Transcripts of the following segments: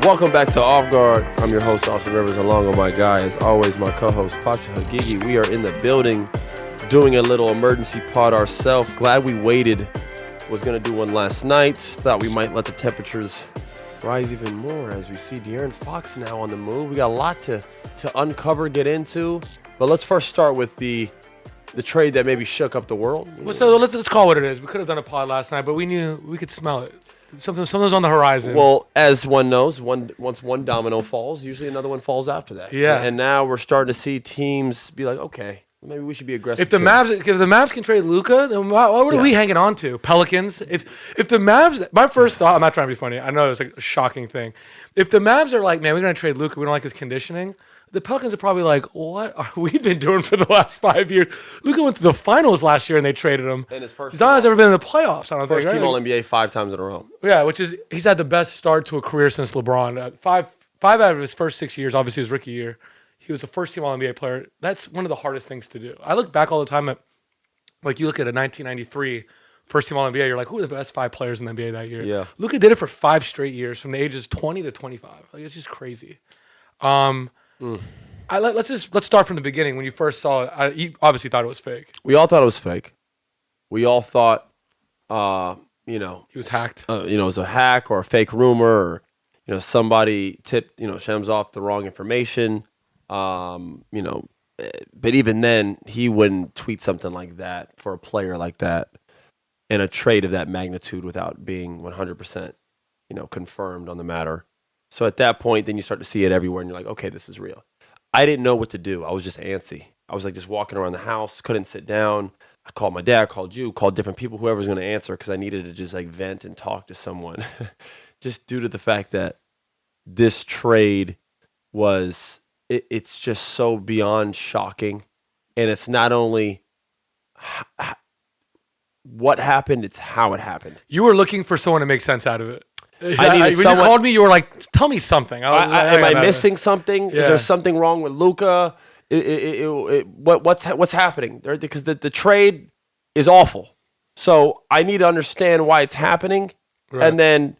Welcome back to Off Guard. I'm your host, Austin Rivers, along with my guy, as always, my co-host, Pausha. We are in the building doing a little emergency pod ourselves. Glad we waited. Was going to do one last night. Thought we might let the temperatures rise even more as we see De'Aaron Fox now on the move. We got a lot to uncover, get into. But let's first start with the trade that maybe shook up the world. Well, so let's call it what it is. We could have done a pod last night, but we knew we could smell it. Something's on the horizon. Well, as one knows, once one domino falls, usually another one falls after that. Yeah. And now we're starting to see teams be like, okay, maybe we should be aggressive. If the Mavs can trade Luka, then what are we hanging on to? Pelicans. If the Mavs, my first thought, I'm not trying to be funny. I know it's like a shocking thing. If the Mavs are like, man, we're gonna trade Luka, we don't like his conditioning. The Pelicans are probably like, what are we been doing for the last 5 years? Luka went to the finals last year and they traded him. And his first Zion's never been in the playoffs, I don't think. First team All-NBA 5 times in a row. Yeah, he's had the best start to a career since LeBron. Five out of his first 6 years, obviously his rookie year, he was a first team All-NBA player. That's one of the hardest things to do. I look back all the time at, like, you look at a 1993 first team All-NBA, you're like, who are the best 5 players in the NBA that year? Yeah. Luka did it for 5 straight years from the ages 20 to 25. Like, it's just crazy. Let's start from the beginning. When you first saw it, you obviously thought it was fake. We all thought it was fake. We all thought, He was hacked. it was a hack or a fake rumor, or somebody tipped Shams off the wrong information. But even then, he wouldn't tweet something like that for a player like that in a trade of that magnitude without being 100%, confirmed on the matter. So at that point, then you start to see it everywhere, and you're like, okay, this is real. I didn't know what to do. I was just antsy. I was like just walking around the house, couldn't sit down. I called my dad, called you, called different people, whoever's going to answer, because I needed to just like vent and talk to someone, just due to the fact that this trade was, it's just so beyond shocking. And it's not only what happened, it's how it happened. You were looking for someone to make sense out of it. When you called me, you were like, tell me something. Am I missing something? Yeah. Is there something wrong with Luka? What's happening? Because the trade is awful. So I need to understand why it's happening. Right. And then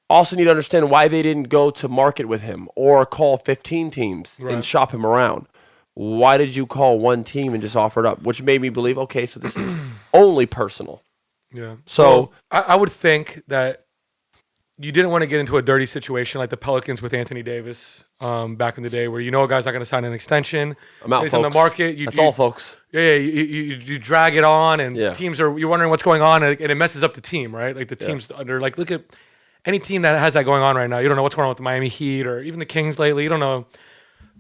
also need to understand why they didn't go to market with him or call 15 teams and shop him around. Why did you call one team and just offer it up? Which made me believe, okay, so this is only personal. Yeah. So I would think that you didn't want to get into a dirty situation like the Pelicans with Anthony Davis back in the day, where a guy's not going to sign an extension. I'm out, he's folks. On the market. That's all, folks. Yeah. You drag it on, and teams you're wondering what's going on, and it messes up the team, right? Like the team's under. Like look at any team that has that going on right now. You don't know what's going on with the Miami Heat or even the Kings lately. You don't know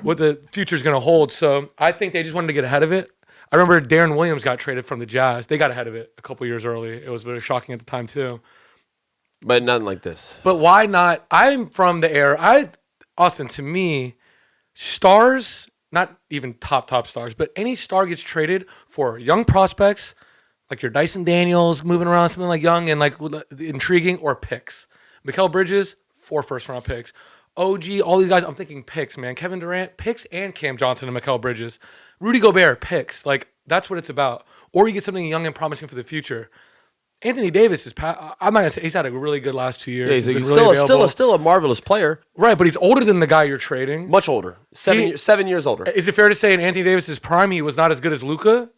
what the future's going to hold. So I think they just wanted to get ahead of it. I remember Darren Williams got traded from the Jazz. They got ahead of it a couple years early. It was very shocking at the time too. But nothing like this. But why not? I'm from the era. Austin, to me, stars, not even top stars, but any star gets traded for young prospects, like your Dyson Daniels, moving around, something like young and like intriguing, or picks. Mikal Bridges, 4 first-round picks. OG, all these guys, I'm thinking picks, man. Kevin Durant, picks, and Cam Johnson and Mikal Bridges. Rudy Gobert, picks. Like, that's what it's about. Or you get something young and promising for the future. Anthony Davis is. I'm not gonna say he's had a really good last 2 years. Yeah, he's still a marvelous player, right? But he's older than the guy you're trading. Much older, 7 years older. Is it fair to say in Anthony Davis's prime he was not as good as Luka?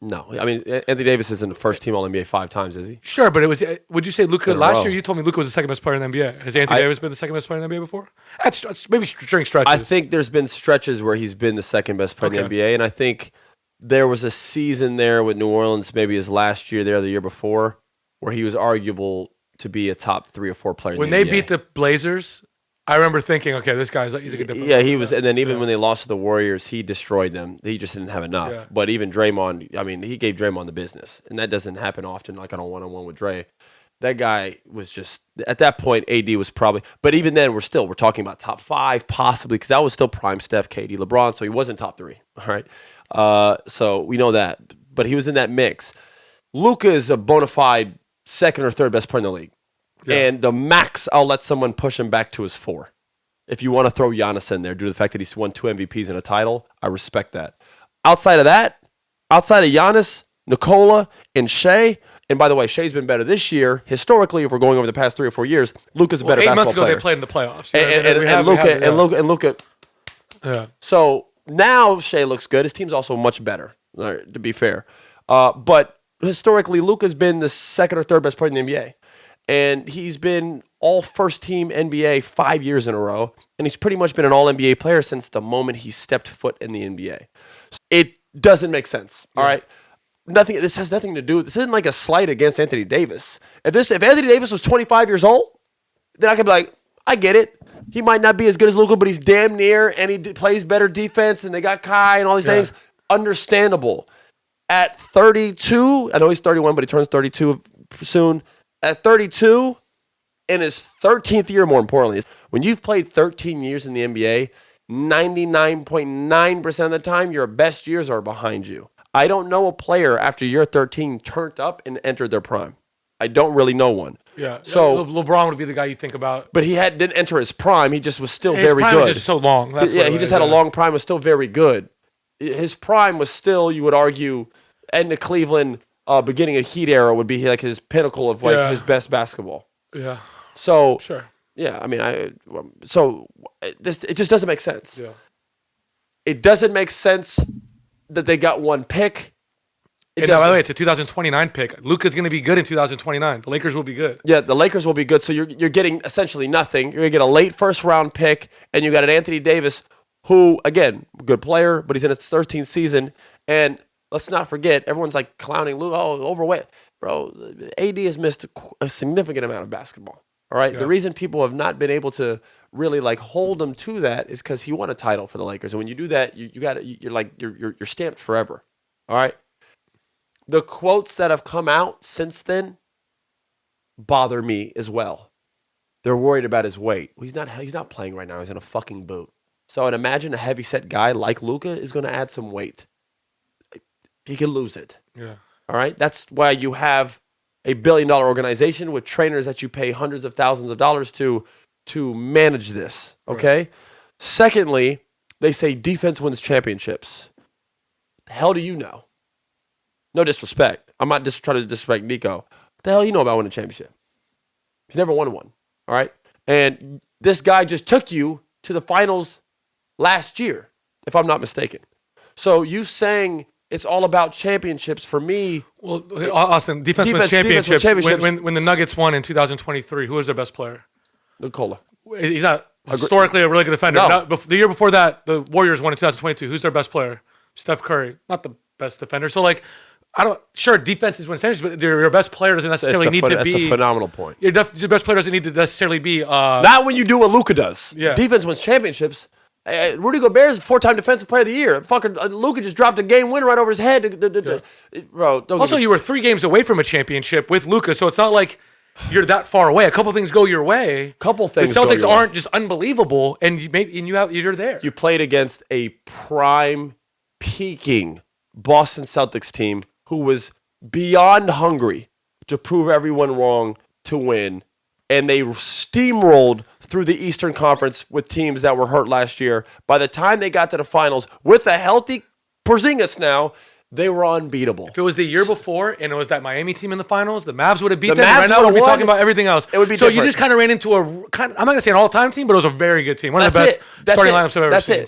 No, I mean Anthony Davis isn't the first team All-NBA 5 times, is he? Sure, but it was. Would you say Luka last year? You told me Luka was the second best player in the NBA. Has Anthony Davis been the second best player in the NBA before? That's maybe during stretches. I think there's been stretches where he's been the second best player in the NBA, and I think there was a season there with New Orleans, maybe his last year there, the year before, where he was arguable to be a top 3 or 4 player. When they beat the Blazers, I remember thinking, okay, he's a good difference. Yeah, he was, and then even when they lost to the Warriors, he destroyed them. He just didn't have enough. Yeah. But even Draymond, I mean, he gave Draymond the business, and that doesn't happen often. Like on a one-on-one with Dre, that guy was just at that point. AD was probably, but even then, we're talking about top 5 possibly, because that was still prime Steph, KD, LeBron, so he wasn't top 3. All right, so we know that, but he was in that mix. Luka is a bona fide second or third best player in the league. Yeah. And the max I'll let someone push him back to is 4. If you want to throw Giannis in there due to the fact that he's won 2 MVPs and a title, I respect that. Outside of Giannis, Nikola, and Shea, And by the way, Shea's been better this year. Historically, if we're going over the past 3 or 4 years, Luka's a better 8 basketball months ago player. they played in the playoffs. And Luka. Yeah. So now Shea looks good. His team's also much better, to be fair. But historically, Luka's been the second or third best player in the NBA. And he's been all first-team NBA 5 years in a row. And he's pretty much been an all-NBA player since the moment he stepped foot in the NBA. It doesn't make sense, all right? This has nothing to do with, this isn't like a slight against Anthony Davis. If Anthony Davis was 25 years old, then I could be like, I get it. He might not be as good as Luka, but he's damn near, and he plays better defense, and they got Kai and all these things. Understandable. At 32, I know he's 31, but he turns 32 soon. At 32, in his 13th year, more importantly, when you've played 13 years in the NBA, 99.9% of the time, your best years are behind you. I don't know a player after year 13 turned up and entered their prime. I don't really know one. Yeah. So LeBron would be the guy you think about. But he didn't enter his prime. He just was still His very prime good. was just so long. He just had a long prime. Was still very good. His prime was still, you would argue, end of Cleveland, beginning of Heat era would be like his pinnacle of like his best basketball. Yeah. So sure. Yeah, I mean, it just doesn't make sense. Yeah. It doesn't make sense that they got one pick. And by the way, it's a 2029 pick. Luka's going to be good in 2029. The Lakers will be good. Yeah, the Lakers will be good. So you're getting essentially nothing. You're going to get a late first-round pick, and you got an Anthony Davis who, again, good player, but he's in his 13th season. And let's not forget, everyone's like clowning Luka, overweight. Bro, AD has missed a significant amount of basketball. All right? Yeah. The reason people have not been able to really like hold him to that is because he won a title for the Lakers. And when you do that, you're stamped forever. All right? The quotes that have come out since then bother me as well. They're worried about his weight. Well, he's not playing right now. He's in a fucking boot. So I'd imagine a heavyset guy like Luka is going to add some weight. He could lose it. Yeah. All right? That's why you have a billion-dollar organization with trainers that you pay hundreds of thousands of dollars to manage this. Okay? Right. Secondly, they say defense wins championships. The hell do you know? No disrespect. I'm not trying to disrespect Nico. What the hell you know about winning a championship? He's never won one. All right? And this guy just took you to the finals last year, if I'm not mistaken. So you saying it's all about championships for me. Well, Austin, defense wins championships. When the Nuggets won in 2023, who was their best player? Nikola. He's not historically a really good defender. No. The year before that, the Warriors won in 2022. Who's their best player? Steph Curry. Not the best defender. So, defenses win championships, but your best player doesn't necessarily need to be. That's a phenomenal point. Your best player doesn't need to necessarily be. Not when you do what Luka does. Yeah. Defense wins championships. Rudy Gobert is a 4-time defensive player of the year. Fucking Luka just dropped a game winner right over his head. Bro, don't also, you were 3 games away from a championship with Luka, so it's not like you're that far away. A couple things go your way. Couple things. The Celtics aren't just unbelievable, and you're there. You played against a prime, peaking Boston Celtics team who was beyond hungry to prove everyone wrong to win, and they steamrolled through the Eastern Conference with teams that were hurt last year. By the time they got to the finals, with a healthy Porzingis now, they were unbeatable. If it was the year before and it was that Miami team in the finals, the Mavs would have beat them. Right now, we'd be talking about everything else. It would be so different. You just kind of ran into I'm not going to say an all-time team, but it was a very good team. One of the best starting lineups I've ever seen.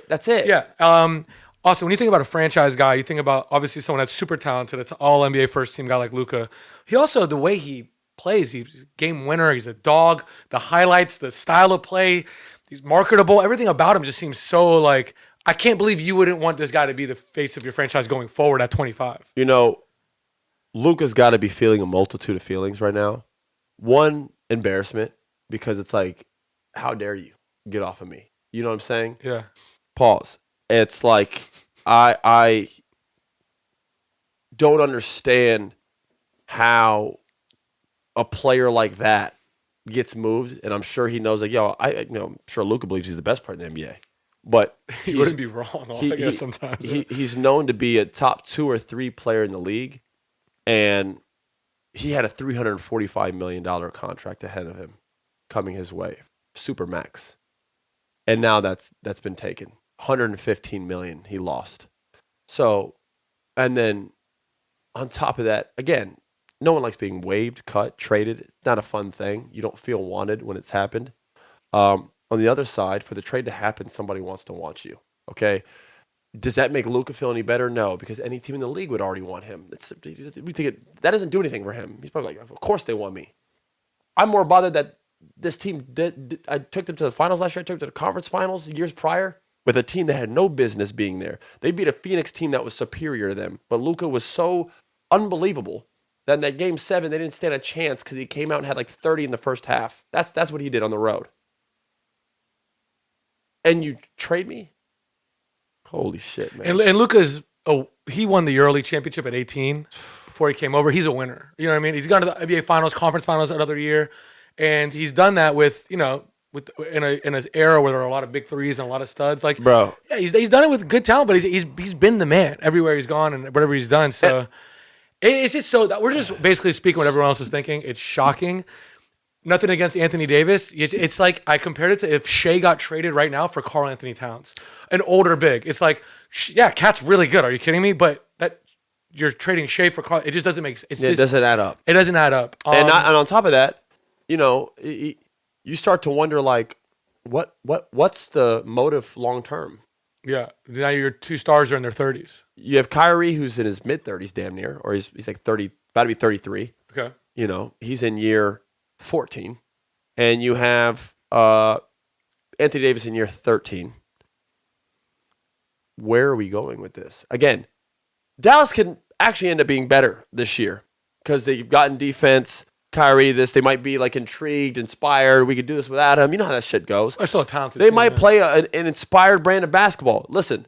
That's it. Yeah. Austin, when you think about a franchise guy, you think about obviously someone that's super talented. It's an all-NBA first-team guy like Luka. He also, the way he plays, he's a game winner. He's a dog. The highlights, the style of play, he's marketable. Everything about him just seems so like, I can't believe you wouldn't want this guy to be the face of your franchise going forward at 25. You know, Luka's got to be feeling a multitude of feelings right now. One, embarrassment, because it's like, how dare you get off of me? You know what I'm saying? Yeah. Pause. It's like, I don't understand how a player like that gets moved, and I'm sure he knows, like, I'm sure Luka believes he's the best player in the NBA. But he wouldn't be wrong. Sometimes he's known to be a top 2 or 3 player in the league, and he had a $345 million contract ahead of him coming his way, super max, and now that's been taken. $115 million he lost. So, and then on top of that, again, no one likes being waived, cut, traded. It's not a fun thing. You don't feel wanted when it's happened. On the other side, for the trade to happen, somebody wants to want you. Okay. Does that make Luka feel any better? No, because any team in the league would already want him. That doesn't do anything for him. He's probably like, of course they want me. I'm more bothered that this team I took them to the finals last year. I took them to the conference finals years prior with a team that had no business being there. They beat a Phoenix team that was superior to them. But Luka was so unbelievable that in that game 7, they didn't stand a chance because he came out and had like 30 in the first half. That's what he did on the road. And you trade me? Holy shit, man. And Luka's, he won the EuroLeague championship at 18 before he came over. He's a winner. You know what I mean? He's gone to the NBA finals, conference finals another year. And he's done that with, in an era where there are a lot of big threes and a lot of studs. Like, bro, yeah, he's done it with good talent, but he's been the man everywhere he's gone and whatever he's done. So it's just so that we're just basically speaking what everyone else is thinking. It's shocking. Nothing against Anthony Davis. It's like I compared it to if Shea got traded right now for Karl Anthony Towns, an older big. It's like, yeah, Cat's really good. Are you kidding me? But that you're trading Shea for Karl. It just doesn't make sense. It doesn't add up. It doesn't add up. And on top of that, you start to wonder like, what's the motive long term? Yeah. Now your 2 stars are in their 30s. You have Kyrie, who's in his mid 30s, damn near, or he's like 30, about to be 33. Okay. He's in year 14, and you have Anthony Davis in year 13. Where are we going with this? Again, Dallas can actually end up being better this year because they've gotten defense. Kyrie, they might be like intrigued, inspired. We could do this without him. You know how that shit goes. They're still a talented They team, might yeah. play an inspired brand of basketball. Listen,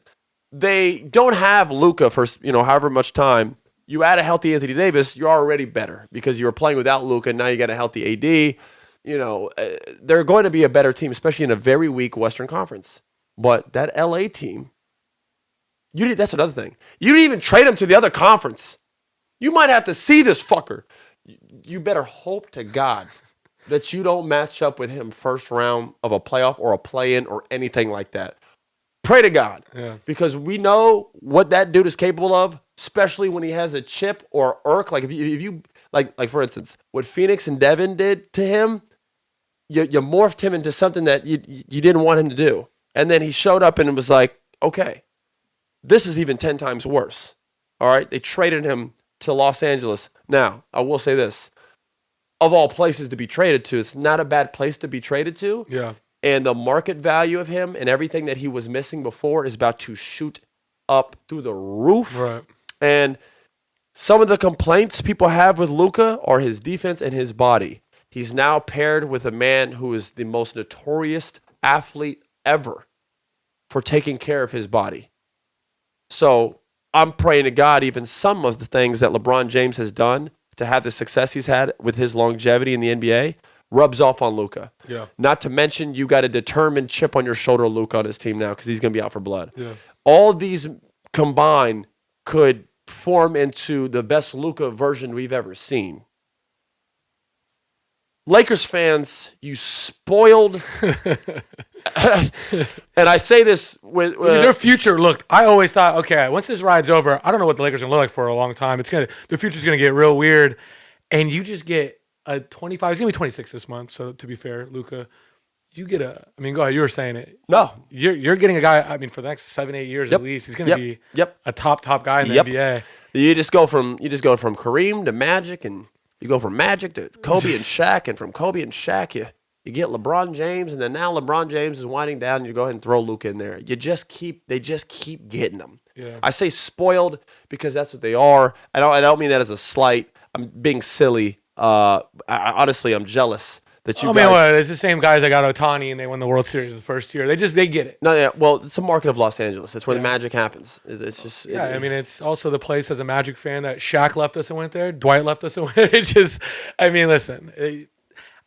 they don't have Luka for however much time. You add a healthy Anthony Davis, you're already better because you were playing without Luka. Now you got a healthy AD. They're going to be a better team, especially in a very weak Western Conference. But that LA team, that's another thing. You didn't even trade him to the other conference. You might have to see this fucker. You better hope to God that you don't match up with him first round of a playoff or a play-in or anything like that. Pray to God. Yeah. Because we know what that dude is capable of, especially when he has a chip or irk. Like if you like for instance, what Phoenix and Devin did to him, you morphed him into something that you didn't want him to do. And then he showed up and it was like, okay, this is even 10 times worse. All right. They traded him to Los Angeles. Now, I will say this. Of all places to be traded to, it's not a bad place to be traded to. Yeah. And the market value of him and everything that he was missing before is about to shoot up through the roof. Right. And some of the complaints people have with Luka are his defense and his body. He's now paired with a man who is the most notorious athlete ever for taking care of his body. So I'm praying to God, even some of the things that LeBron James has done to have the success he's had with his longevity in the NBA rubs off on Luka. Yeah. Not to mention, you got a determined chip on your shoulder Luka on his team now because he's going to be out for blood. Yeah. All these combined could form into the best Luka version we've ever seen. Lakers fans, you spoiled. And I say this with their future looked. I always thought, okay, once this ride's over, I don't know what the Lakers are gonna look like for a long time. The future's gonna get real weird, and you just get a 25. It's gonna be 26 this month. So to be fair, Luka, you get a. I mean, go ahead. You were saying it. No, you're getting a guy. I mean, for the next 7-8 years at least, he's gonna be a top guy in the NBA. You just go from Kareem to Magic, and you go from Magic to Kobe and Shaq, and from Kobe and Shaq, you get LeBron James, and then now LeBron James is winding down, and you go ahead and throw Luka in there. They just keep getting them. Yeah. I say spoiled because that's what they are. I don't mean that as a slight. I'm being silly. Honestly, I'm jealous that you guys. Man, it's the same guys that got Ohtani and they won the World Series the first year. They get it. No, yeah. Well, it's a market of Los Angeles. That's where the magic happens. It's just. I mean, it's also the place as a Magic fan that Shaq left us and went there. Dwight left us and went. It's just. I mean, listen.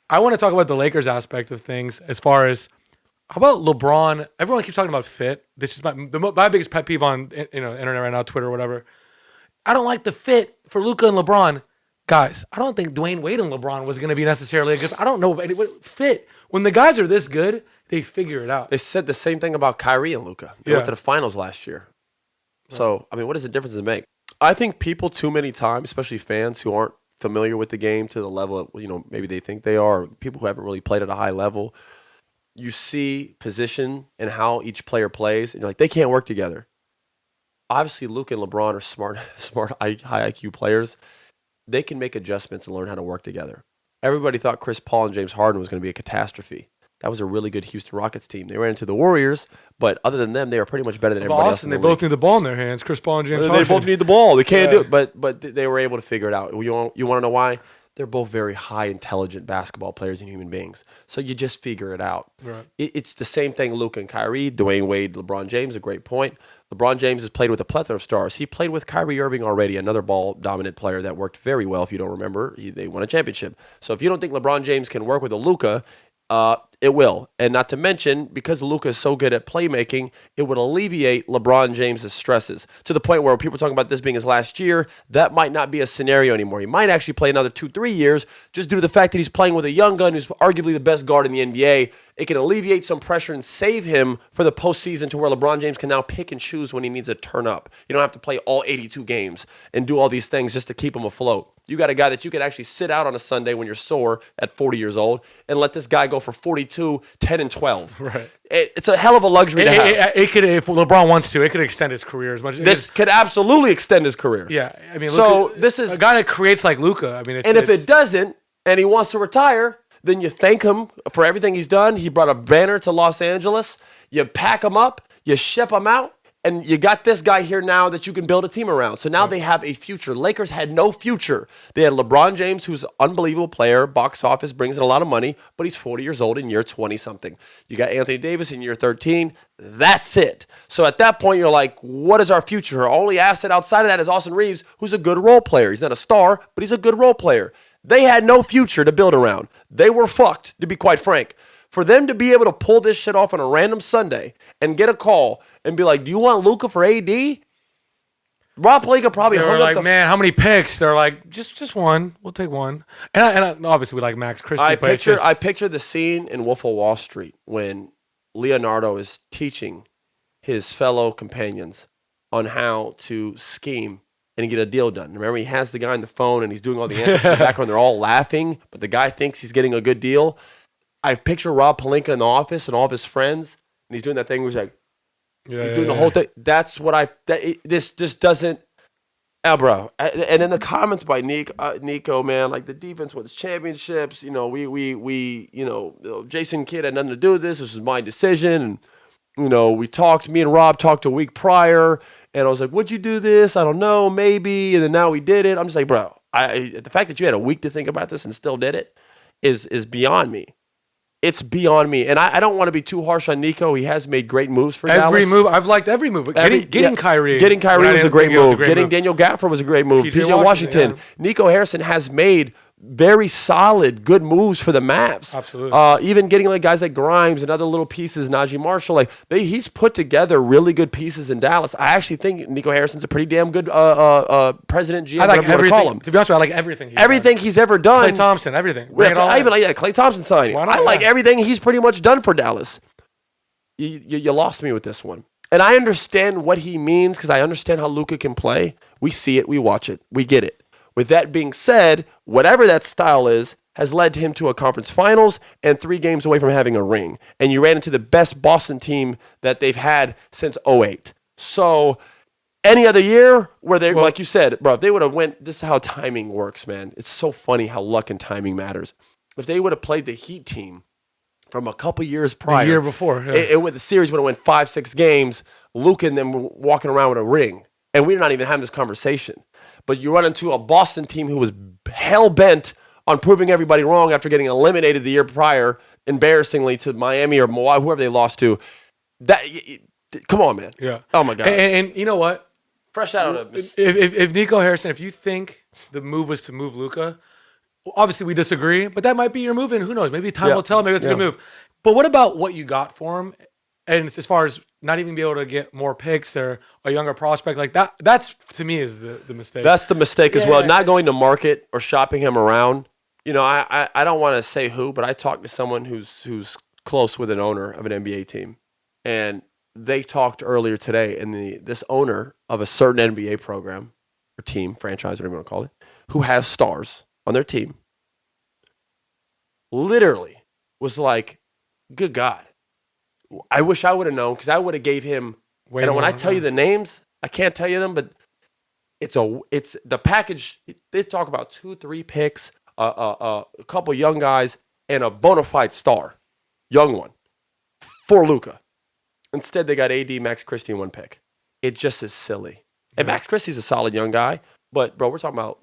I want to talk about the Lakers aspect of things as far as how about LeBron? Everyone keeps talking about fit. This is my biggest pet peeve on internet right now, Twitter, or whatever. I don't like the fit for Luka and LeBron. Guys, I don't think Dwayne Wade and LeBron was going to be necessarily a good. I don't know what fit. When the guys are this good, they figure it out. They said the same thing about Kyrie and Luka. They went to the finals last year. So, I mean, what does the difference it make? I think people too many times, especially fans who aren't familiar with the game to the level of, maybe they think they are, or people who haven't really played at a high level, you see position and how each player plays, and you're like, they can't work together. Obviously, Luka and LeBron are smart, high IQ players. They can make adjustments and learn how to work together. Everybody thought Chris Paul and James Harden was going to be a catastrophe. That was a really good Houston Rockets team. They ran into the Warriors, but other than them, they were pretty much better than everybody else in the league. They both need the ball in their hands. Chris Paul and James Harden. They both need the ball. They can't do it, but they were able to figure it out. You want to know why? They're both very high intelligent basketball players and human beings. So you just figure it out. Right. It's the same thing, Luka and Kyrie, Dwayne Wade, LeBron James, a great point. LeBron James has played with a plethora of stars. He played with Kyrie Irving already, another ball-dominant player that worked very well. If you don't remember, they won a championship. So if you don't think LeBron James can work with a Luka, it will. And not to mention, because Luka is so good at playmaking, it would alleviate LeBron James' stresses to the point where people are talking about this being his last year. That might not be a scenario anymore. He might actually play another 2-3 years just due to the fact that he's playing with a young gun who's arguably the best guard in the NBA. It can alleviate some pressure and save him for the postseason to where LeBron James can now pick and choose when he needs to turn up. You don't have to play all 82 games and do all these things just to keep him afloat. You got a guy that you could actually sit out on a Sunday when you're sore at 40 years old and let this guy go for 42, 10, and 12. Right. It's a hell of a luxury to have. It could, if LeBron wants to, it could extend his career as much. This could absolutely extend his career. Yeah, I mean, so this is a guy that creates like Luka. I mean, if it doesn't, and he wants to retire, then you thank him for everything he's done. He brought a banner to Los Angeles. You pack him up, you ship him out, and you got this guy here now that you can build a team around. So now they have a future. Lakers had no future. They had LeBron James, who's an unbelievable player, box office, brings in a lot of money, but he's 40 years old in year 20-something. You got Anthony Davis in year 13. That's it. So at that point, you're like, what is our future? Our only asset outside of that is Austin Reeves, who's a good role player. He's not a star, but he's a good role player. They had no future to build around. They were fucked, to be quite frank. For them to be able to pull this shit off on a random Sunday and get a call and be like, do you want Luka for AD? Rob Pelinka probably hung like, up man, how many picks? They're like, just one. We'll take one. And obviously we like Max Christie. I picture the scene in Wolf of Wall Street when Leonardo is teaching his fellow companions on how to scheme and get a deal done. Remember, he has the guy on the phone and he's doing all the answers in the background. They're all laughing, but the guy thinks he's getting a good deal. I picture Rob Pelinka in the office and all of his friends, and he's doing that thing where he's like, he's doing the whole thing. That's what this just doesn't, bro. And then the comments by Nico, man, like the defense wins championships. Jason Kidd had nothing to do with this. This was my decision. And, me and Rob talked a week prior, and I was like, would you do this? I don't know, maybe. And then now we did it. I'm just like, bro, the fact that you had a week to think about this and still did it is beyond me. It's beyond me. And I don't want to be too harsh on Nico. He has made great moves for Dallas. Every move. I've liked every move. Getting Kyrie. Getting Kyrie was a great move. Getting Daniel Gafford was a great move. PJ Washington. Yeah. Nico Harrison has made very solid, good moves for the Mavs. Absolutely. Even getting like guys like Grimes and other little pieces, Najee Marshall, he's put together really good pieces in Dallas. I actually think Nico Harrison's a pretty damn good president, GM, I like whatever you want to call him. To be honest with you, I like everything. He's ever done. Klay Thompson, everything. I even like Klay Thompson signing. I like everything he's pretty much done for Dallas. You lost me with this one. And I understand what he means because I understand how Luka can play. We see it. We watch it. We get it. With that being said, whatever that style is, has led him to a conference finals and 3 games away from having a ring. And you ran into the best Boston team that they've had since 2008. So any other year where they, like you said, bro, if they would have went, this is how timing works, man. It's so funny how luck and timing matters. If they would have played the Heat team from a couple years prior. The year before. Yeah. The series would have went 5-6 games, Luka and them were walking around with a ring. And we're not even having this conversation. But you run into a Boston team who was hell-bent on proving everybody wrong after getting eliminated the year prior, embarrassingly, to Miami or Milwaukee, whoever they lost to. Come on, man. Yeah. Oh, my God. And you know what? Fresh out of if Nico Harrison, if you think the move was to move Luka, obviously we disagree, but that might be your move, and who knows? Maybe time will tell. Maybe it's a good move. But what about what you got for him? And as far as not even be able to get more picks or a younger prospect like that, that's to me is the mistake. That's the mistake as well. Not going to market or shopping him around. I don't want to say who, but I talked to someone who's close with an owner of an NBA team, and they talked earlier today. And this owner of a certain NBA program or team, franchise, whatever you want to call it, who has stars on their team, literally was like, good God. I wish I would have known because I would have gave him. Way And when more, I tell you the names, I can't tell you them, but it's the package. They talk about 2-3 picks, a couple young guys, and a bona fide star, young one, for Luka. Instead, they got AD, Max Christie, and 1 pick. It just is silly. And Max Christie's a solid young guy, but bro, we're talking about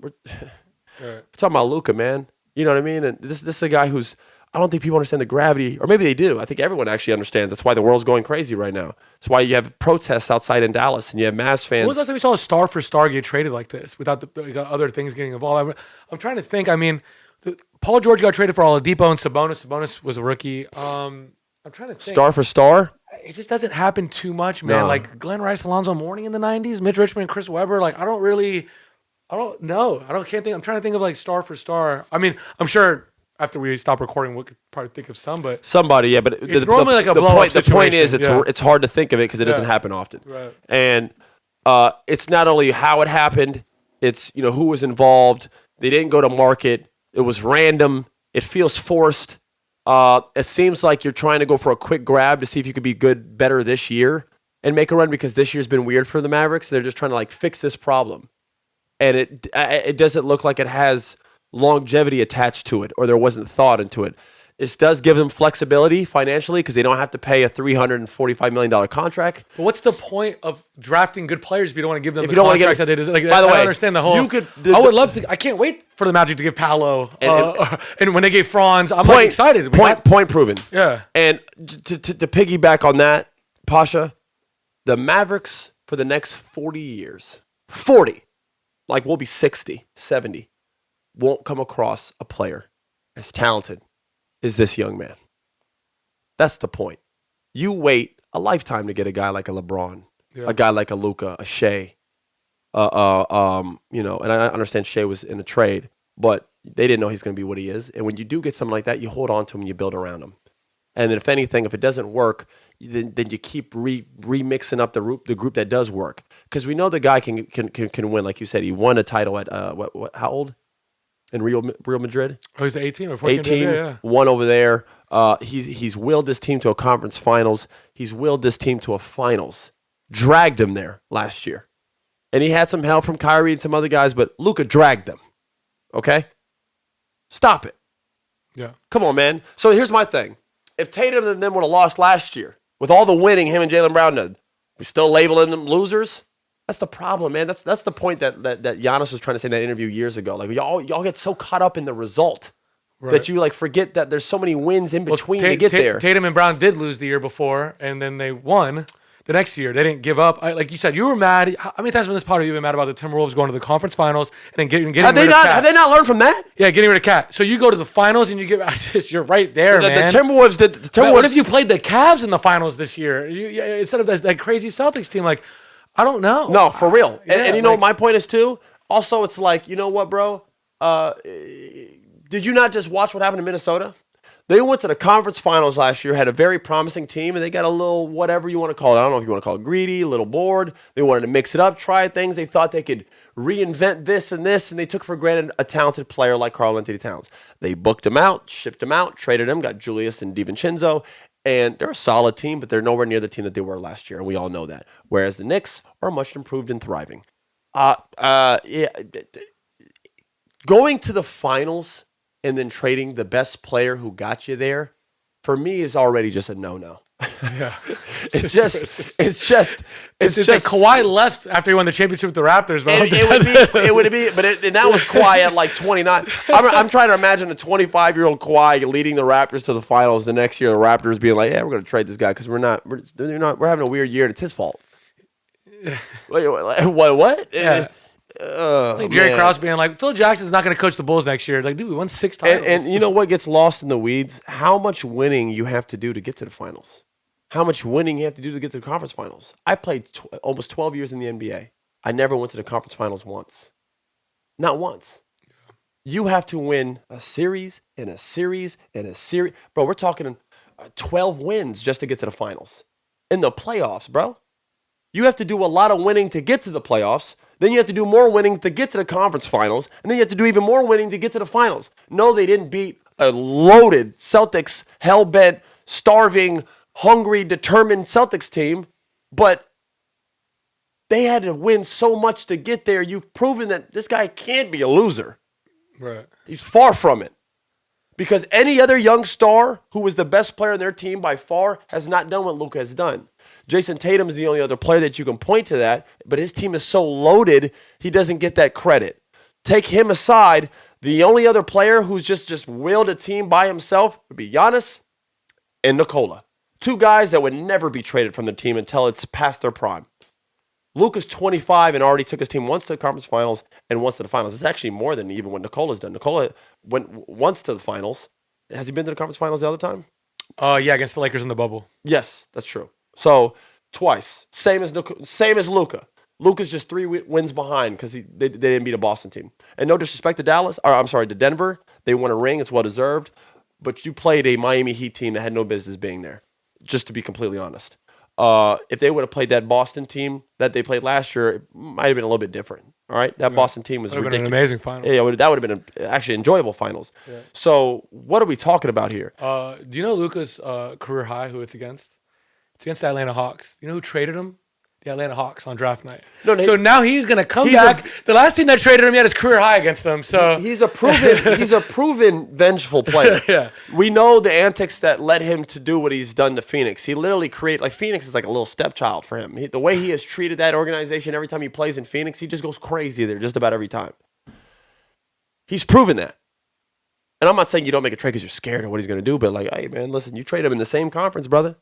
Luka, man. You know what I mean? And this is a guy who's. I don't think people understand the gravity, or maybe they do. I think everyone actually understands. That's why the world's going crazy right now. That's why you have protests outside in Dallas, and you have Mavs fans. When was the last time we saw a star for star get traded like this without the other things getting involved? I'm trying to think. I mean, Paul George got traded for Oladipo and Sabonis. Sabonis was a rookie. I'm trying to think. Star for star? It just doesn't happen too much, man. No. Like Glenn Rice, Alonzo Mourning in the 90s, Mitch Richmond, and Chris Webber. Like, I don't know. Can't think. I'm trying to think of like star for star. I mean, I'm sure after we stop recording, we could probably think of some, but somebody, yeah. But it's normally like a blow-up the point is, situation. it's hard to think of it because it doesn't happen often. Right. And it's not only how it happened; it's who was involved. They didn't go to market. It was random. It feels forced. It seems like you're trying to go for a quick grab to see if you could be better this year and make a run because this year's been weird for the Mavericks. They're just trying to like fix this problem, and it doesn't look like it has longevity attached to it, or there wasn't thought into it. This does give them flexibility financially because they don't have to pay a $345 million contract. But what's the point of drafting good players if you don't want to give them the contracts that they deserve? Like, by the way, I don't understand the whole. I would love to. I can't wait for the Magic to give Paolo. And when they gave Franz, I'm like excited. Point proven. Yeah. And to piggyback on that, Pausha, the Mavericks for the next 40 years, 40, like we'll be 60, 70, won't come across a player as talented as this young man. That's the point. You wait a lifetime to get a guy like a LeBron, a guy like a Luka, a Shea, and I understand Shea was in a trade, but they didn't know he's going to be what he is. And when you do get something like that, you hold on to him and you build around him. And then if anything, if it doesn't work, then you keep remixing up the group that does work. Because we know the guy can win. Like you said, he won a title at how old? In Real Madrid? Oh, he's 18 or 14? 18, won over there. He's willed this team to a conference finals. He's willed this team to a finals. Dragged him there last year. And he had some help from Kyrie and some other guys, but Luka dragged them. Okay? Stop it. Yeah. Come on, man. So here's my thing. If Tatum and them would have lost last year, with all the winning him and Jaylen Brown did, we still labeling them losers? That's the problem, man. That's the point that Giannis was trying to say in that interview years ago. Like y'all get so caught up in the result that you like forget that there's so many wins in between to get there. Tatum and Brown did lose the year before, and then they won the next year. They didn't give up. Like you said, you were mad. How many times in this pod have you been mad about the Timberwolves going to the conference finals and then getting rid of Cat? Have they not learned from that? Yeah, getting rid of Cat. So you go to the finals and you get this. You're right there, man. The Timberwolves. What if you played the Cavs in the finals this year? Instead of that crazy Celtics team, like. I don't know. No, for real. And you know what my point is too? Also, it's like, you know what, bro? Did you not just watch what happened in Minnesota? They went to the conference finals last year, had a very promising team, and they got a little whatever you want to call it. I don't know if you want to call it greedy, a little bored. They wanted to mix it up, try things. They thought they could reinvent this, and they took for granted a talented player like Karl-Anthony Towns. They booked him out, shipped him out, traded him, got Julius and DiVincenzo. And they're a solid team, but they're nowhere near the team that they were last year, and we all know that. Whereas the Knicks are much improved and thriving. Going to the finals and then trading the best player who got you there, for me, is already just a no-no. Yeah, it's just like Kawhi left after he won the championship with the Raptors. But it would be, and that was Kawhi at like 29. I'm trying to imagine a 25-year-old Kawhi leading the Raptors to the finals the next year. The Raptors being like, "Yeah, we're going to trade this guy because we're having a weird year and it's his fault." Wait, what? Yeah. I think Jerry Krause being like, Phil Jackson's not going to coach the Bulls next year. Like, dude, we won 6 titles. And you know what gets lost in the weeds? How much winning you have to do to get to the finals. How much winning you have to do to get to the conference finals. I played almost 12 years in the NBA. I never went to the conference finals once. Not once. You have to win a series and a series and a series. Bro, we're talking 12 wins just to get to the finals. In the playoffs, bro. You have to do a lot of winning to get to the playoffs. Then you have to do more winning to get to the conference finals. And then you have to do even more winning to get to the finals. No, they didn't beat a loaded Celtics, hell-bent, starving, hungry, determined Celtics team. But they had to win so much to get there. You've proven that this guy can't be a loser. Right. He's far from it. Because any other young star who was the best player on their team by far has not done what Luka has done. Jason Tatum is the only other player that you can point to that, but his team is so loaded, he doesn't get that credit. Take him aside, the only other player who's just willed a team by himself would be Giannis and Nikola. Two guys that would never be traded from the team until it's past their prime. Luka's 25 and already took his team once to the conference finals and once to the finals. It's actually more than even what Nikola's done. Nikola went once to the finals. Has he been to the conference finals the other time? Yeah, against the Lakers in the bubble. Yes, that's true. So twice, same as Luka. Luka's just 3 wins behind because they didn't beat a Boston team. And no disrespect to Denver. They won a ring. It's well deserved. But you played a Miami Heat team that had no business being there. Just to be completely honest. If they would have played that Boston team that they played last year, it might have been a little bit different. All right, that Boston team was ridiculous. Been an amazing final. Yeah, that would have been actually enjoyable finals. Yeah. So what are we talking about here? Do you know Luka's career high? Who it's against? It's against the Atlanta Hawks. You know who traded him? The Atlanta Hawks on draft night. So now he's gonna come back. The last team that traded him, he had his career high against them. So he's a proven vengeful player. Yeah. We know the antics that led him to do what he's done to Phoenix. He literally Phoenix is like a little stepchild for him. The way he has treated that organization every time he plays in Phoenix, he just goes crazy there just about every time. He's proven that. And I'm not saying you don't make a trade because you're scared of what he's going to do, but like, hey man, listen, you trade him in the same conference, brother.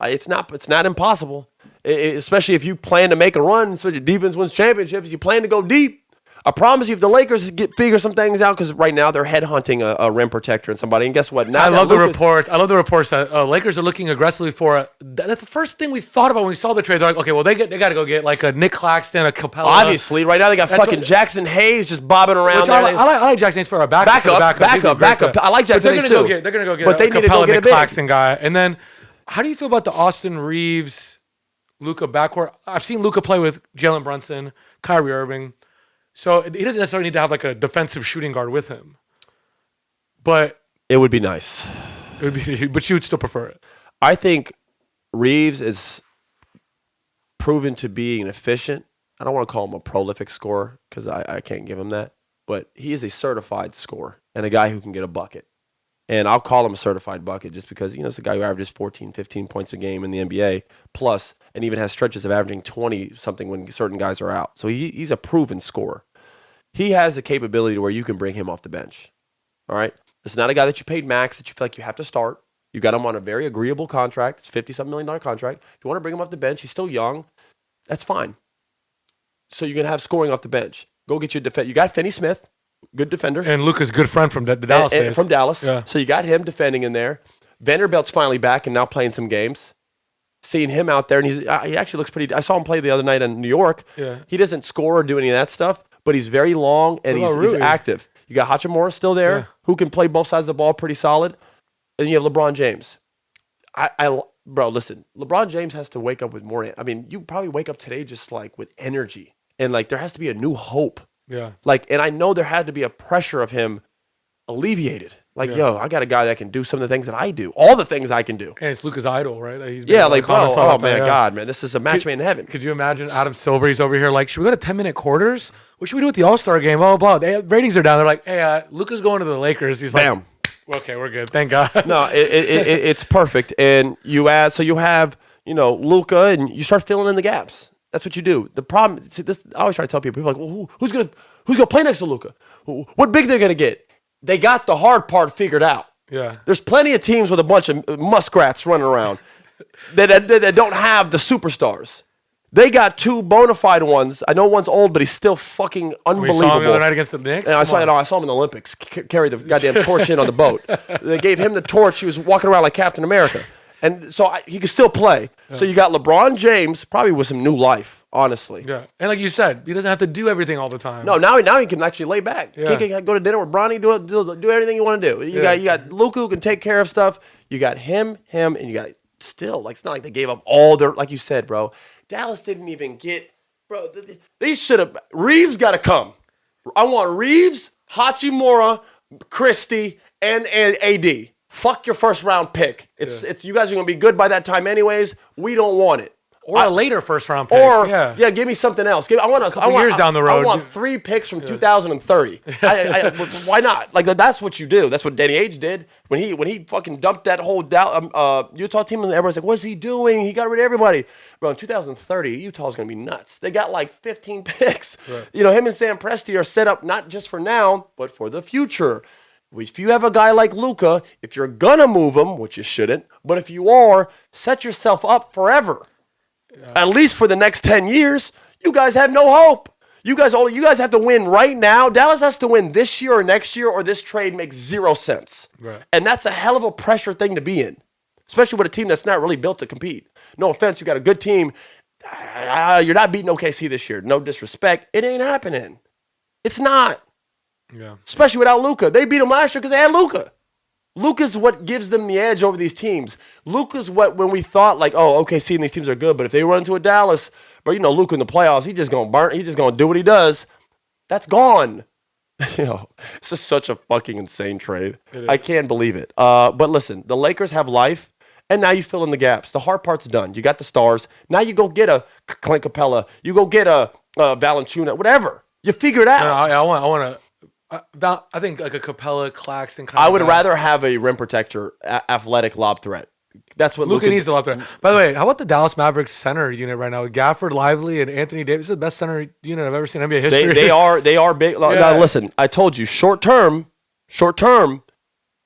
It's not impossible, especially if you plan to make a run. So your defense wins championships. You plan to go deep. I promise you, if the Lakers figure some things out, because right now they're headhunting a rim protector and somebody. And guess what? Now I love the reports that Lakers are looking aggressively for. That's the first thing we thought about when we saw the trade. They're like, okay, well they got to go get like a Nick Claxton, a Capella. Obviously, right now they got Jackson Hayes just bobbing around. I like Jackson Hayes for a backup. I like Jackson Hayes too. They're gonna go get a Capella, Nick Claxton guy, and then. How do you feel about the Austin Reeves, Luka backcourt? I've seen Luka play with Jalen Brunson, Kyrie Irving. So he doesn't necessarily need to have like a defensive shooting guard with him. But it would be nice. But you would still prefer it. I think Reeves is proven to be an efficient. I don't want to call him a prolific scorer because I can't give him that. But he is a certified scorer and a guy who can get a bucket. And I'll call him a certified bucket just because, it's a guy who averages 14, 15 points a game in the NBA plus, and even has stretches of averaging 20-something when certain guys are out. So he's a proven scorer. He has the capability to where you can bring him off the bench. All right? This is not a guy that you paid max that you feel like you have to start. You got him on a very agreeable contract. It's a $50-something million contract. If you want to bring him off the bench, he's still young. That's fine. So you're going to have scoring off the bench. Go get your defense. You got Finney Smith. Good defender. And Luka's good friend from the Dallas days. From Dallas. Yeah. So you got him defending in there. Vanderbilt's finally back and now playing some games. Seeing him out there, and he actually looks pretty. I saw him play the other night in New York. Yeah. He doesn't score or do any of that stuff, but he's very long and he's active. You got Hachimura still there, who can play both sides of the ball pretty solid. And you have LeBron James. Bro, listen, LeBron James has to wake up with more. I mean, you probably wake up today just like with energy. And like there has to be a new hope. Yeah. And I know there had to be a pressure of him alleviated. Yo, I got a guy that can do some of the things that I do. All the things I can do. And it's Luka's idol, right? Man, this is a match made in heaven. Could you imagine Adam Silver? He's over here like, should we go to 10-minute quarters? What should we do with the All-Star game? Blah, blah, blah. Ratings are down. They're like, hey, Luka's going to the Lakers. He's like, bam. Okay, we're good. Thank God. No, it's perfect. And you have Luka, and you start filling in the gaps. That's what you do. The problem, I always try to tell people are like, well, who's gonna play next to Luka? What big they're gonna get? They got the hard part figured out. Yeah. There's plenty of teams with a bunch of muskrats running around that don't have the superstars. They got two bona fide ones. I know one's old, but he's still fucking unbelievable. We saw him the other night against the Knicks. And I saw him in the Olympics carry the goddamn torch in on the boat. They gave him the torch. He was walking around like Captain America. And so he can still play. Yeah. So you got LeBron James, probably with some new life, honestly. Yeah. And like you said, he doesn't have to do everything all the time. No, now he can actually lay back. Yeah. He can go to dinner with Bronny, do everything you want to do. You got Luka who can take care of stuff. You got him, and you got still, it's not like they gave up all their, like you said, bro. Dallas didn't even get Bro, these should have. Reeves got to come. I want Reeves, Hachimura, Christie, and AD. Fuck your first round pick. It's you guys are gonna be good by that time anyways. We don't want it. Or a later first round pick. Or give me something else. I want a couple years down the road. I want 3 picks from 2030. Why not? Like that's what you do. That's what Danny Ainge did when he fucking dumped that whole Utah team, and everyone's like, "What's he doing? He got rid of everybody." Bro, in 2030, Utah's gonna be nuts. They got like 15 picks. Right. You know, him and Sam Presti are set up not just for now, but for the future. If you have a guy like Luka, if you're gonna move him, which you shouldn't, but if you are, set yourself up forever. Yeah. At least for the next 10 years, you guys have no hope. You guys have to win right now. Dallas has to win this year or next year, or this trade makes 0 sense. Right. And that's a hell of a pressure thing to be in, especially with a team that's not really built to compete. No offense, you got a good team. You're not beating OKC this year. No disrespect. It ain't happening. It's not. Yeah. Especially without Luka. They beat them last year because they had Luka. Luka's what gives them the edge over these teams. Luka's what, when we thought like, oh, OKC and these teams are good, but if they run into a Dallas, but you know, Luka in the playoffs, he's just gonna do what he does. That's gone. You know, it's just such a fucking insane trade. I can't believe it. But listen, the Lakers have life, and now you fill in the gaps. The hard part's done. You got the stars. Now you go get a Clint Capella. You go get a Valanciunas, whatever. You figure it out. I think like a Capella, Claxton kind I of would guy. rather have a rim protector, athletic lob threat. That's what Luka needs the lob threat. By the way, how about the Dallas Mavericks center unit right now? Gafford, Lively, and Anthony Davis is the best center unit I've ever seen in NBA history. They are big. Yeah. Now listen, I told you, short term,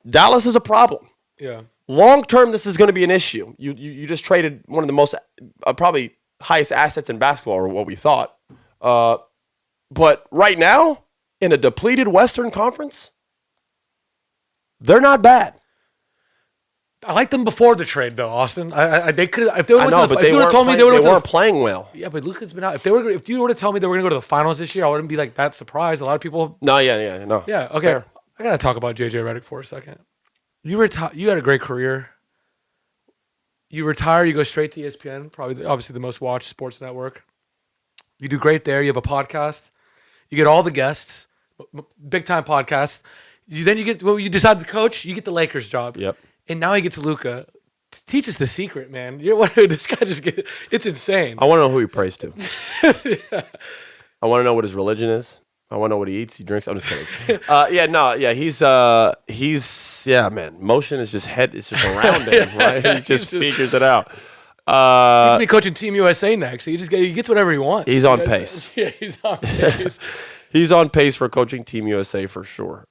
Dallas is a problem. Yeah. Long term, this is going to be an issue. You just traded one of the most probably highest assets in basketball, or what we thought. But right now, in a depleted Western Conference, they're not bad. I liked them before the trade, though, Austin. They could if they would have told me they weren't playing well. Yeah, but Luka's been out. If you were to tell me they were going to go to the finals this year, I wouldn't be like that surprised. A lot of people. No. Yeah. Okay. Fair. I gotta talk about JJ Redick for a second. You had a great career. You retire. You go straight to ESPN, obviously the most watched sports network. You do great there. You have a podcast. You get all the guests, big time podcast. You decide to coach. You get the Lakers job. Yep. And now he gets Luka. Teach us the secret, man. This guy it's insane. I want to know who he prays to. Yeah. I want to know what his religion is. I want to know what he eats, he drinks. I'm just kidding. He's man. Motion is just it's just around him, right? He just figures it out. He's gonna be coaching Team USA next. He gets whatever he wants. He's on pace. Yeah, he's on pace. He's on pace for coaching Team USA for sure.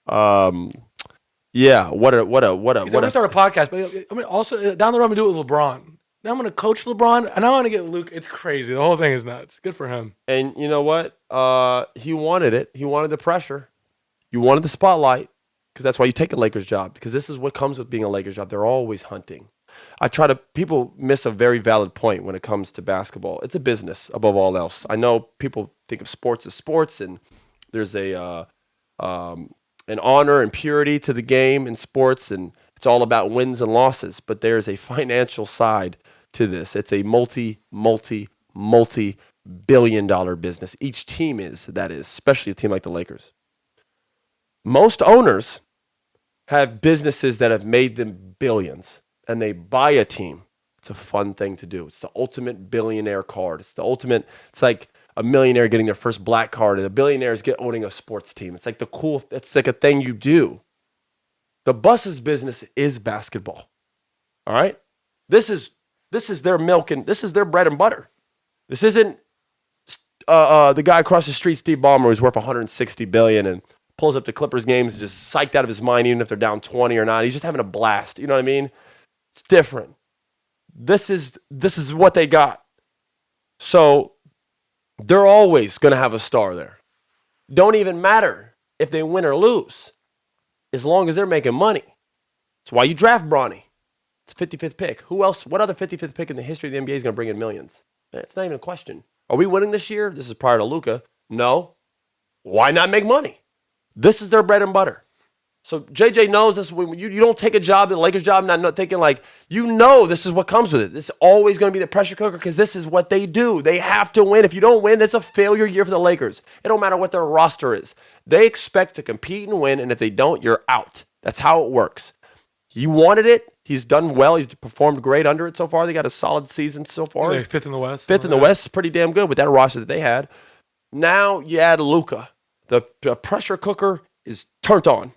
Yeah, what a. I'm gonna start a podcast, but I mean, also down the road, I'm gonna do it with LeBron. Now I'm gonna coach LeBron, and I want to get Luke. It's crazy. The whole thing is nuts. Good for him. And you know what? He wanted it. He wanted the pressure. You wanted the spotlight, because that's why you take a Lakers job. Because this is what comes with being a Lakers job. They're always hunting. People miss a very valid point when it comes to basketball. It's a business above all else. I know people think of sports as sports, and there's an honor and purity to the game in sports, and it's all about wins and losses. But there's a financial side to this. It's a multi-billion-dollar business. Each team is, especially a team like the Lakers. Most owners have businesses that have made them billions, and they buy a team. It's a fun thing to do. It's the ultimate billionaire card. It's like a millionaire getting their first black card, and the billionaires owning a sports team. It's like it's like a thing you do. The Buses business is basketball. All right? This is their milk, and this is their bread and butter. This isn't the guy across the street, Steve Ballmer, who's worth $160 billion and pulls up to Clippers games and just psyched out of his mind, even if they're down 20 or not. He's just having a blast. You know what I mean? It's different. This is what they got. So they're always going to have a star there. Don't even matter if they win or lose, as long as they're making money. That's why you draft Bronny. It's a 55th pick. Who else? What other 55th pick in the history of the NBA is going to bring in millions? It's not even a question. Are we winning this year? This is prior to Luka. No. Why not make money? This is their bread and butter. So JJ knows this. When you don't take a job, the Lakers job, not thinking like, this is what comes with it. It's always going to be the pressure cooker because this is what they do. They have to win. If you don't win, it's a failure year for the Lakers. It don't matter what their roster is. They expect to compete and win, and if they don't, you're out. That's how it works. You wanted it. He's done well. He's performed great under it so far. They got a solid season so far. Yeah, fifth in the West. Fifth in the West is pretty damn good with that roster that they had. Now you add Luka. The pressure cooker is turned on.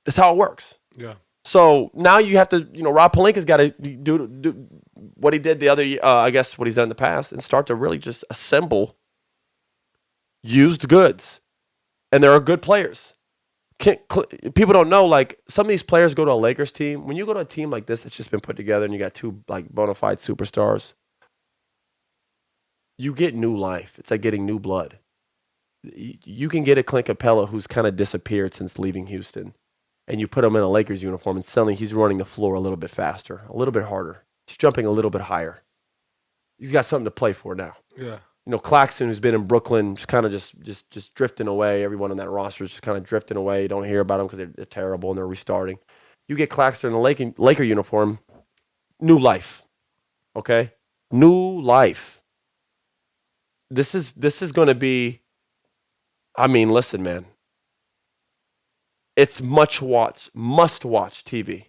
That's how it works. Yeah. So now you have to, Rob Pelinka's got to do what he did the other, I guess what he's done in the past, and start to really just assemble used goods. And there are good players. People don't know, like, some of these players go to a Lakers team. When you go to a team like this that's just been put together and you got two, like, bona fide superstars, you get new life. It's like getting new blood. You can get a Clint Capella who's kind of disappeared since leaving Houston. And you put him in a Lakers uniform, and suddenly he's running the floor a little bit faster, a little bit harder. He's jumping a little bit higher. He's got something to play for now. Yeah. Claxton, who's been in Brooklyn, just kind of just drifting away. Everyone on that roster is just kind of drifting away. You don't hear about them because they're terrible and they're restarting. You get Claxton in a Laker uniform, new life. Okay? New life. This is going to be, listen, man. It's must watch TV.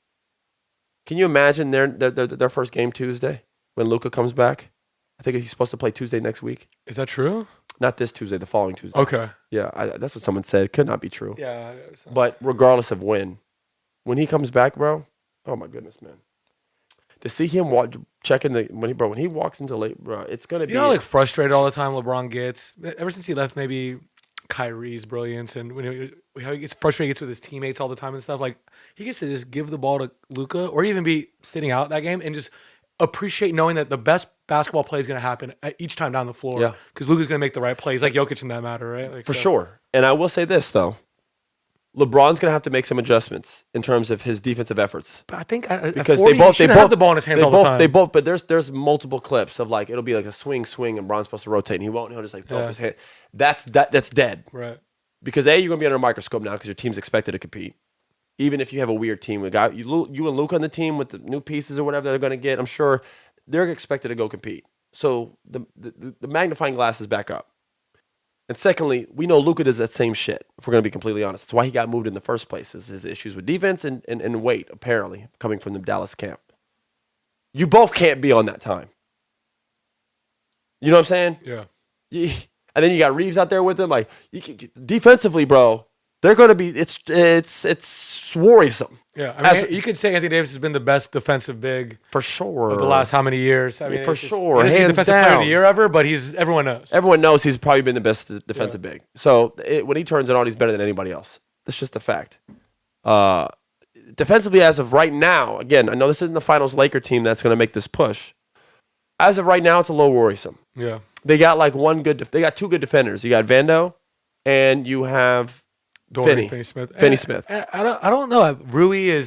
Can you imagine their first game Tuesday when Luka comes back? I think he's supposed to play Tuesday next week. Is that true? Not this Tuesday, the following Tuesday. Okay. Yeah, that's what someone said. It could not be true. Yeah. But regardless of when he comes back, bro, oh my goodness, man. To see him when he walks into late, bro, it's gonna be. Like frustrated all the time LeBron gets ever since he left. Maybe Kyrie's brilliance and how he gets frustrated, gets with his teammates all the time and stuff. Like he gets to just give the ball to Luka, or even be sitting out that game and just appreciate knowing that the best basketball play is going to happen each time down the floor. Yeah, because Luka's going to make the right plays, like Jokic in that matter, right? Like, for sure. And I will say this though. LeBron's going to have to make some adjustments in terms of his defensive efforts. But I think because 40, they both have the ball in his hands all the time. But there's multiple clips of like it'll be like a swing, and Bron's supposed to rotate, and he won't. He'll just like throw up his hand. That's dead. Right. Because you're going to be under a microscope now because your team's expected to compete. Even if you have a weird team, you and Luka on the team with the new pieces or whatever they're going to get, I'm sure they're expected to go compete. So the magnifying glass is back up. And secondly, we know Luka does that same shit, if we're going to be completely honest. That's why he got moved in the first place, is his issues with defense and weight, apparently, coming from the Dallas camp. You both can't be on that time. You know what I'm saying? Yeah. And then you got Reeves out there with him. Like, defensively, bro, they're going to be, it's worrisome. Yeah, you could say Anthony Davis has been the best defensive big for sure of the last how many years? For sure, he's the defensive player of the year ever, but everyone knows. Everyone knows he's probably been the best defensive big. So when he turns it on, he's better than anybody else. That's just a fact. Defensively, as of right now, again, I know this isn't the finals Laker team that's going to make this push. As of right now, it's a little worrisome. Yeah, they got they got two good defenders. You got Vando, and you have Finney Smith. I don't know. Rui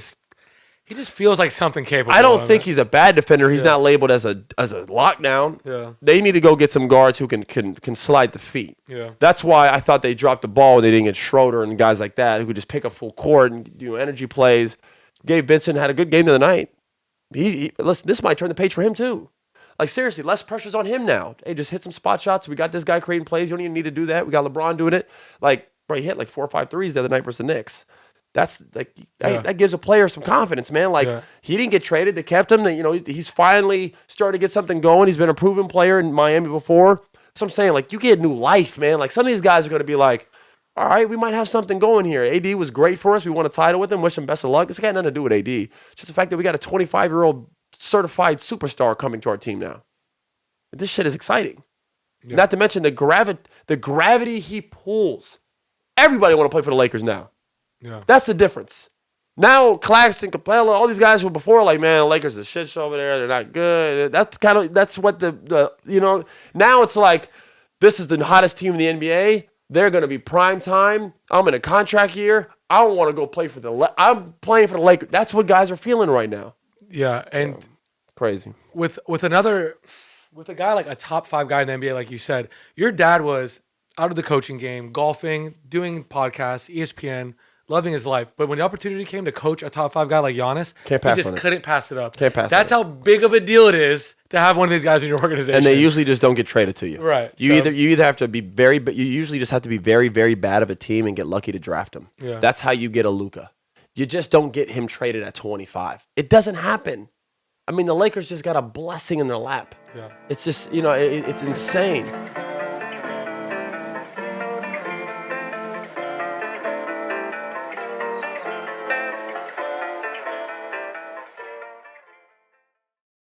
he just feels like something capable. I don't think he's a bad defender. He's not labeled as a lockdown. Yeah. They need to go get some guards who can slide the feet. Yeah. That's why I thought they dropped the ball when they didn't get Schroeder and guys like that who could just pick up full court and do energy plays. Gabe Vincent had a good game the other night. Listen, this might turn the page for him too. Like, seriously, less pressure's on him now. Hey, just hit some spot shots. We got this guy creating plays. You don't even need to do that. We got LeBron doing it. Like, bro, he hit like 4 or 5 threes the other night versus the Knicks. That's like that gives a player some confidence, man. Like, he didn't get traded. They kept him. He's finally starting to get something going. He's been a proven player in Miami before. So I'm saying, like, you get new life, man. Like, some of these guys are going to be like, all right, we might have something going here. AD was great for us. We won a title with him. Wish him best of luck. This got nothing to do with AD. It's just the fact that we got a 25-year-old certified superstar coming to our team now. This shit is exciting. Yeah. Not to mention the gravity he pulls. Everybody want to play for the Lakers now. Yeah, that's the difference. Now Claxton, Capella, all these guys who before like, man, Lakers are a shit show over there. They're not good. That's what the now it's like, this is the hottest team in the NBA. They're going to be prime time. I'm in a contract year. I don't want to go play for I'm playing for the Lakers. That's what guys are feeling right now. Yeah, and crazy. With a guy like a top 5 guy in the NBA, like you said, your dad was out of the coaching game, golfing, doing podcasts, ESPN, loving his life. But when the opportunity came to coach a top 5 guy like Giannis, Can't he pass just on it. couldn't pass it up. Can't pass That's on how big of a deal it is to have one of these guys in your organization. And they usually just don't get traded to you. Right. You either have to be but you usually just have to be very, very bad of a team and get lucky to draft him. Yeah. That's how you get a Luka. You just don't get him traded at 25. It doesn't happen. I mean, the Lakers just got a blessing in their lap. Yeah. It's just, it's insane.